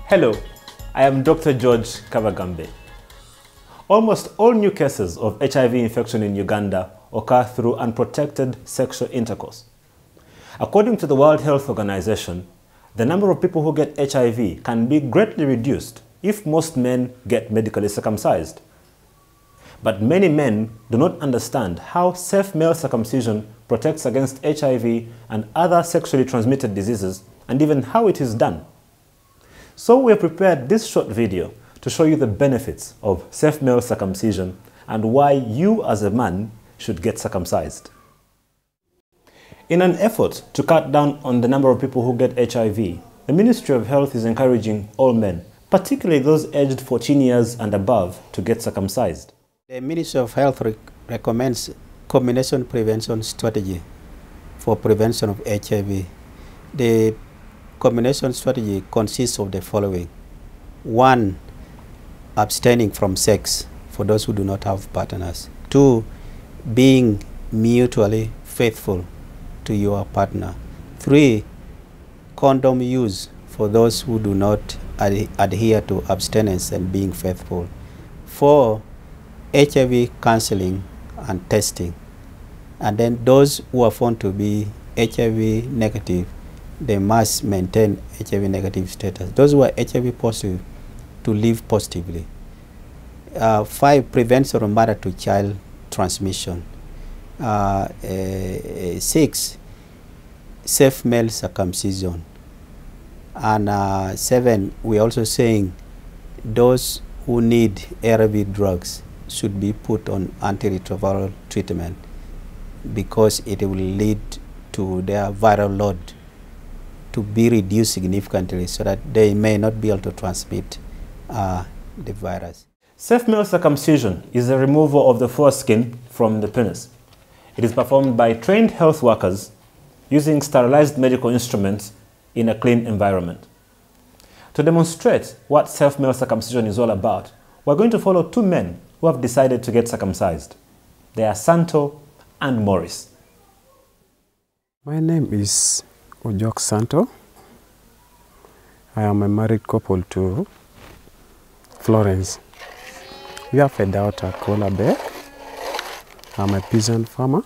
Hello, I am Dr. George Kabagambe. Almost all new cases of HIV infection in Uganda occur through unprotected sexual intercourse. According to the World Health Organization, the number of people who get HIV can be greatly reduced if most men get medically circumcised. But many men do not understand how safe male circumcision protects against HIV and other sexually transmitted diseases, and even how it is done. So we have prepared this short video to show you the benefits of safe male circumcision and why you as a man should get circumcised. In an effort to cut down on the number of people who get HIV, the Ministry of Health is encouraging all men, particularly those aged 14 years and above, to get circumcised. The Ministry of Health recommends combination prevention strategy for prevention of HIV. The combination strategy consists of the following. 1, abstaining from sex for those who do not have partners. 2, being mutually faithful to your partner. 3, condom use for those who do not adhere to abstinence and being faithful. 4, HIV counseling and testing. And then those who are found to be HIV negative, they must maintain HIV negative status. Those who are HIV positive, to live positively. 5, prevention of mother to child transmission. 6, safe male circumcision. And 7, we're also saying those who need ARV drugs should be put on antiretroviral treatment because it will lead to their viral load to be reduced significantly so that they may not be able to transmit the virus. Safe male circumcision is the removal of the foreskin from the penis. It is performed by trained health workers using sterilized medical instruments in a clean environment. To demonstrate what safe male circumcision is all about, we're going to follow 2 men who have decided to get circumcised. They are Santo and Morris. My name is Ujok Santo. I am a married couple to Florence. We have a daughter called Abe. I'm a peasant farmer.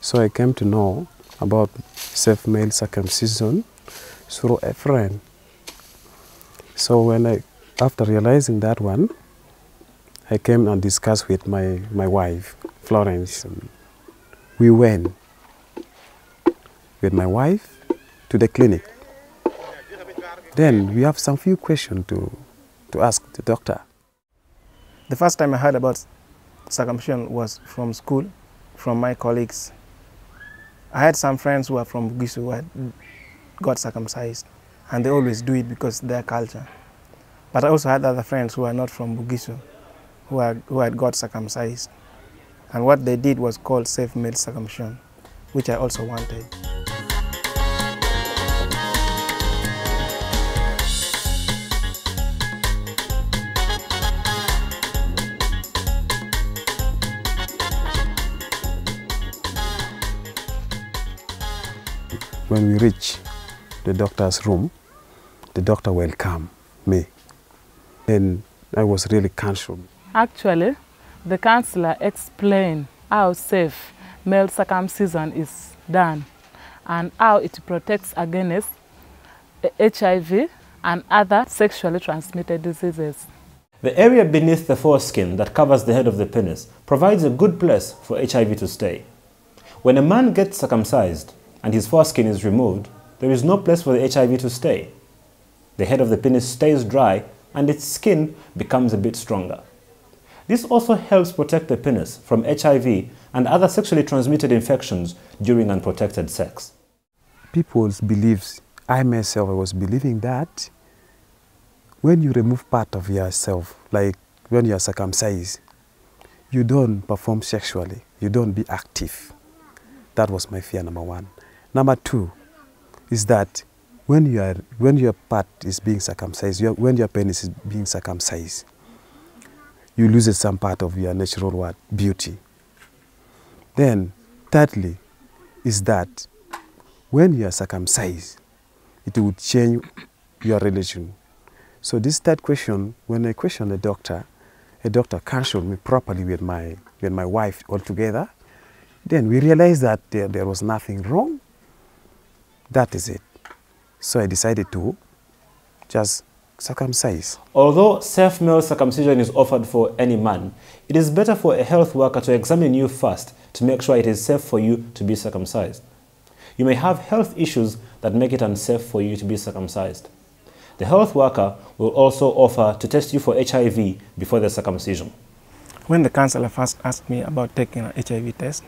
So I came to know about safe male circumcision through a friend. So after realizing that one, I came and discussed with my wife, Florence. We went with my wife to the clinic. Then we have some few questions to ask the doctor. The first time I heard about circumcision was from school, from my colleagues. I had some friends who are from Bugisu who had got circumcised, and they always do it because of their culture. But I also had other friends who are not from Bugisu who had got circumcised. And what they did was called safe male circumcision, which I also wanted. When we reach the doctor's room, the doctor welcomed me. And I was really concerned. Actually, the counselor explained how safe male circumcision is done and how it protects against HIV and other sexually transmitted diseases. The area beneath the foreskin that covers the head of the penis provides a good place for HIV to stay. When a man gets circumcised and his foreskin is removed, there is no place for the HIV to stay. The head of the penis stays dry and its skin becomes a bit stronger. This also helps protect the penis from HIV and other sexually transmitted infections during unprotected sex. People's beliefs, I myself was believing that when you remove part of yourself, like when you are circumcised, you don't perform sexually, you don't be active. That was my fear, number 1. Number 2 is that when your part is being circumcised, when your penis is being circumcised, you lose some part of your natural beauty. Then, thirdly, is that when you are circumcised, it would change your religion. So this third question, when I questioned a doctor counseled me properly with my wife altogether. Then we realized that there was nothing wrong. That is it. So I decided to just circumcise. Although safe male circumcision is offered for any man, it is better for a health worker to examine you first to make sure it is safe for you to be circumcised. You may have health issues that make it unsafe for you to be circumcised. The health worker will also offer to test you for HIV before the circumcision. When the counselor first asked me about taking an HIV test,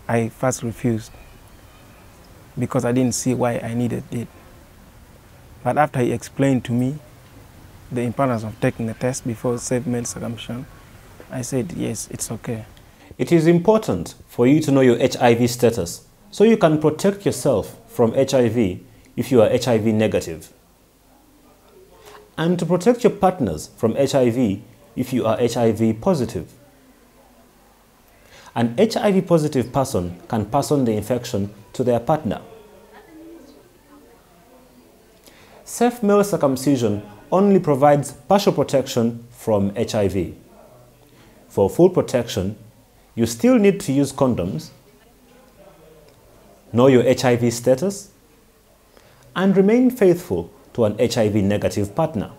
I first refused because I didn't see why I needed it. But after he explained to me the importance of taking a test before safe male circumcision, I said, yes, it's okay. It is important for you to know your HIV status so you can protect yourself from HIV if you are HIV negative, and to protect your partners from HIV if you are HIV positive. An HIV positive person can pass on the infection to their partner. Safe male circumcision only provides partial protection from HIV. For full protection, you still need to use condoms, know your HIV status, and remain faithful to an HIV negative partner.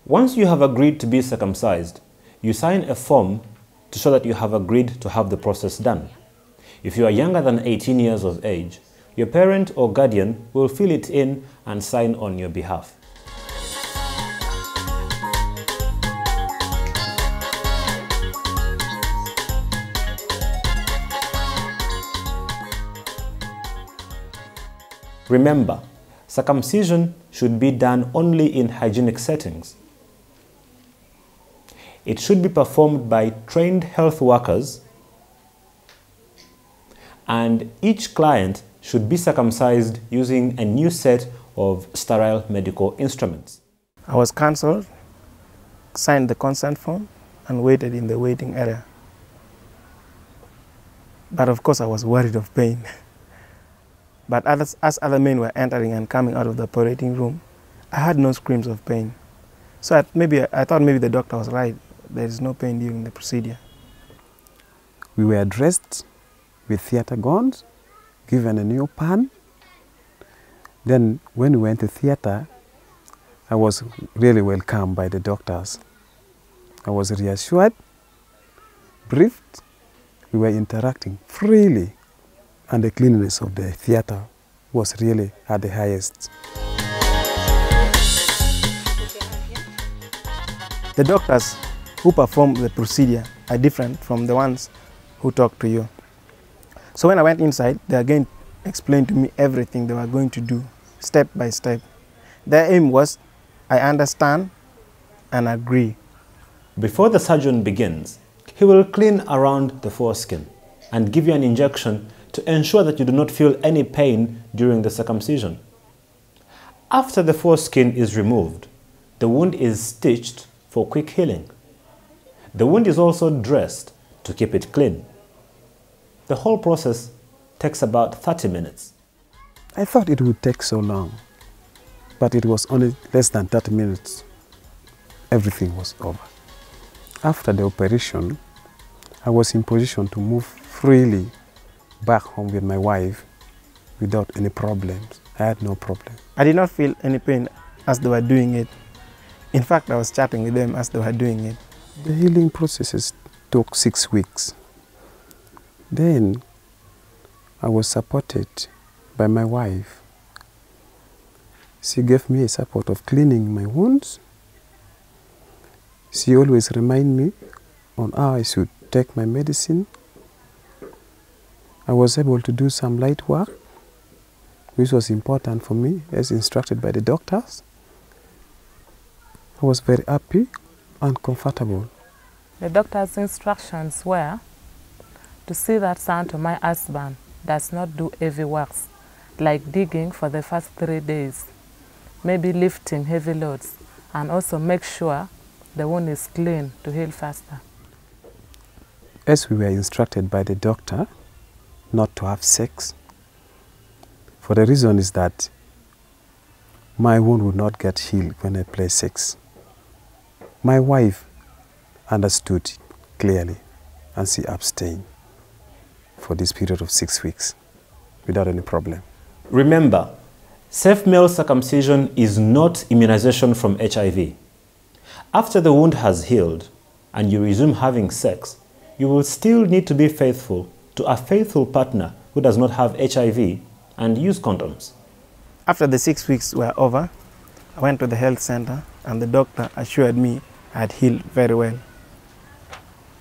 Once you have agreed to be circumcised, you sign a form to show that you have agreed to have the process done. If you are younger than 18 years of age, your parent or guardian will fill it in and sign on your behalf. Remember, circumcision should be done only in hygienic settings. It should be performed by trained health workers, and each client should be circumcised using a new set of sterile medical instruments. I was counseled, signed the consent form, and waited in the waiting area. But of course I was worried of pain. But as other men were entering and coming out of the operating room, I had no screams of pain. So I thought maybe the doctor was right. There is no pain during the procedure. We were dressed with theater gowns, given a new pan. Then when we went to theater, I was really welcomed by the doctors. I was reassured, briefed. We were interacting freely, and the cleanliness of the theater was really at the highest. The doctors who perform the procedure are different from the ones who talk to you. So when I went inside, they again explained to me everything they were going to do, step by step. Their aim was, I understand and agree. Before the surgeon begins, he will clean around the foreskin and give you an injection to ensure that you do not feel any pain during the circumcision. After the foreskin is removed, the wound is stitched for quick healing. The wound is also dressed to keep it clean. The whole process takes about 30 minutes. I thought it would take so long, but it was only less than 30 minutes. Everything was over. After the operation, I was in position to move freely back home with my wife without any problems. I had no problem. I did not feel any pain as they were doing it. In fact, I was chatting with them as they were doing it. The healing processes took 6 weeks. Then I was supported by my wife. She gave me a support of cleaning my wounds. She always reminded me on how I should take my medicine. I was able to do some light work, which was important for me as instructed by the doctors. I was very happy and comfortable. The doctor's instructions were to see that Santo, my husband, does not do heavy works, like digging for the first 3 days, maybe lifting heavy loads, and also make sure the wound is clean to heal faster. As we were instructed by the doctor not to have sex, for the reason is that my wound would not get healed when I play sex. My wife understood clearly, and she abstained for this period of 6 weeks without any problem. Remember, safe male circumcision is not immunization from HIV. After the wound has healed and you resume having sex, you will still need to be faithful to a faithful partner who does not have HIV and use condoms. After the 6 weeks were over, I went to the health center and the doctor assured me I had healed very well.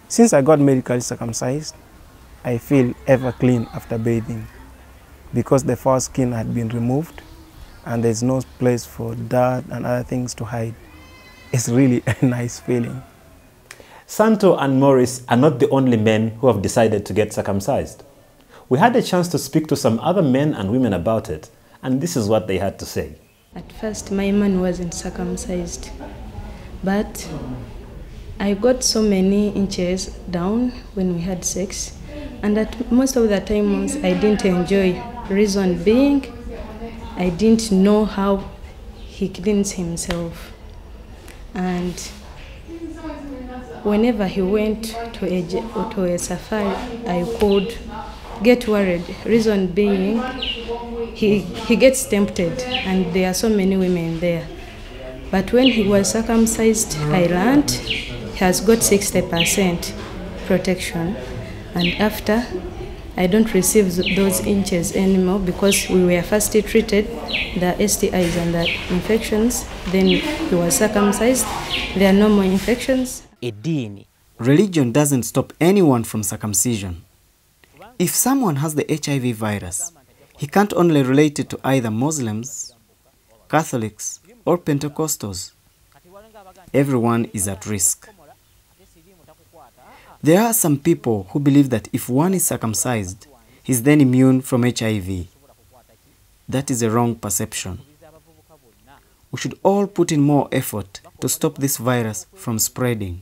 Since I got medically circumcised, I feel ever clean after bathing because the foreskin had been removed and there's no place for dirt and other things to hide. It's really a nice feeling. Santo and Maurice are not the only men who have decided to get circumcised. We had a chance to speak to some other men and women about it, and this is what they had to say. At first, my man wasn't circumcised, but I got so many inches down when we had sex, and at most of the times I didn't enjoy. Reason being, I didn't know how he cleans himself, and whenever he went to a safari, I could get worried. Reason being, he gets tempted, and there are so many women there. But when he was circumcised, I learned he has got 60% protection, and after, I don't receive those inches anymore because we were first treated the STIs and the infections, then he was circumcised, there are no more infections. Religion doesn't stop anyone from circumcision. If someone has the HIV virus, he can't only relate it to either Muslims, Catholics, or Pentecostals. Everyone is at risk. There are some people who believe that if one is circumcised, he's then immune from HIV. That is a wrong perception. We should all put in more effort to stop this virus from spreading.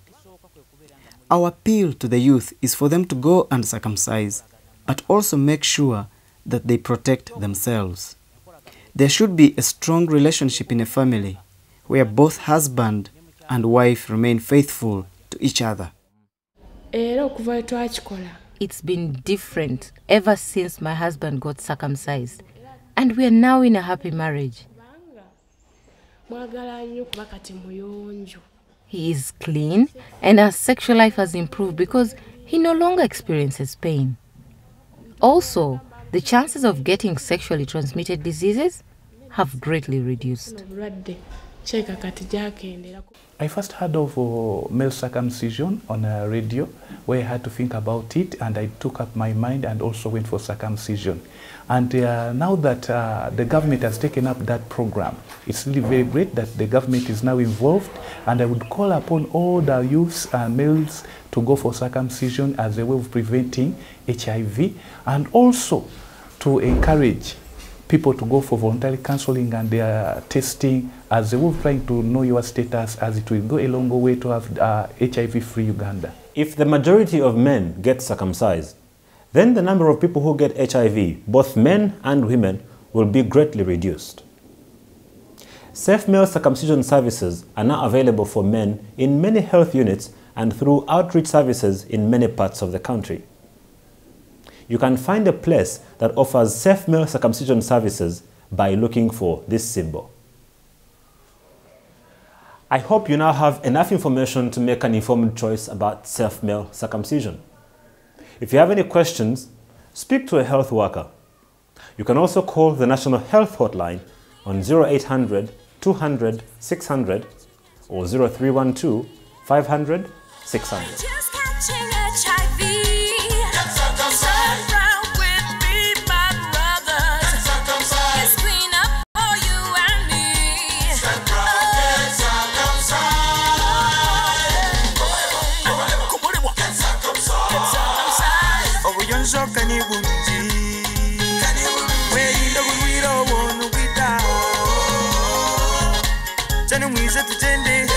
Our appeal to the youth is for them to go and circumcise, but also make sure that they protect themselves. There should be a strong relationship in a family where both husband and wife remain faithful to each other. It's been different ever since my husband got circumcised, and we are now in a happy marriage. He is clean, and our sexual life has improved because he no longer experiences pain. Also, the chances of getting sexually transmitted diseases have greatly reduced. I first heard of male circumcision on a radio where I had to think about it, and I took up my mind and also went for circumcision. And now that the government has taken up that program, it's really very great that the government is now involved, and I would call upon all the youths and males to go for circumcision as a way of preventing HIV, and also to encourage people to go for voluntary counseling and their testing as a way of trying to know your status, as it will go a long way to have HIV-free Uganda. If the majority of men get circumcised, then the number of people who get HIV, both men and women, will be greatly reduced. Safe male circumcision services are now available for men in many health units and through outreach services in many parts of the country. You can find a place that offers safe male circumcision services by looking for this symbol. I hope you now have enough information to make an informed choice about safe male circumcision. If you have any questions, speak to a health worker. You can also call the National Health Hotline on 0800 200 600 or 0312 500 600. Mwize tutende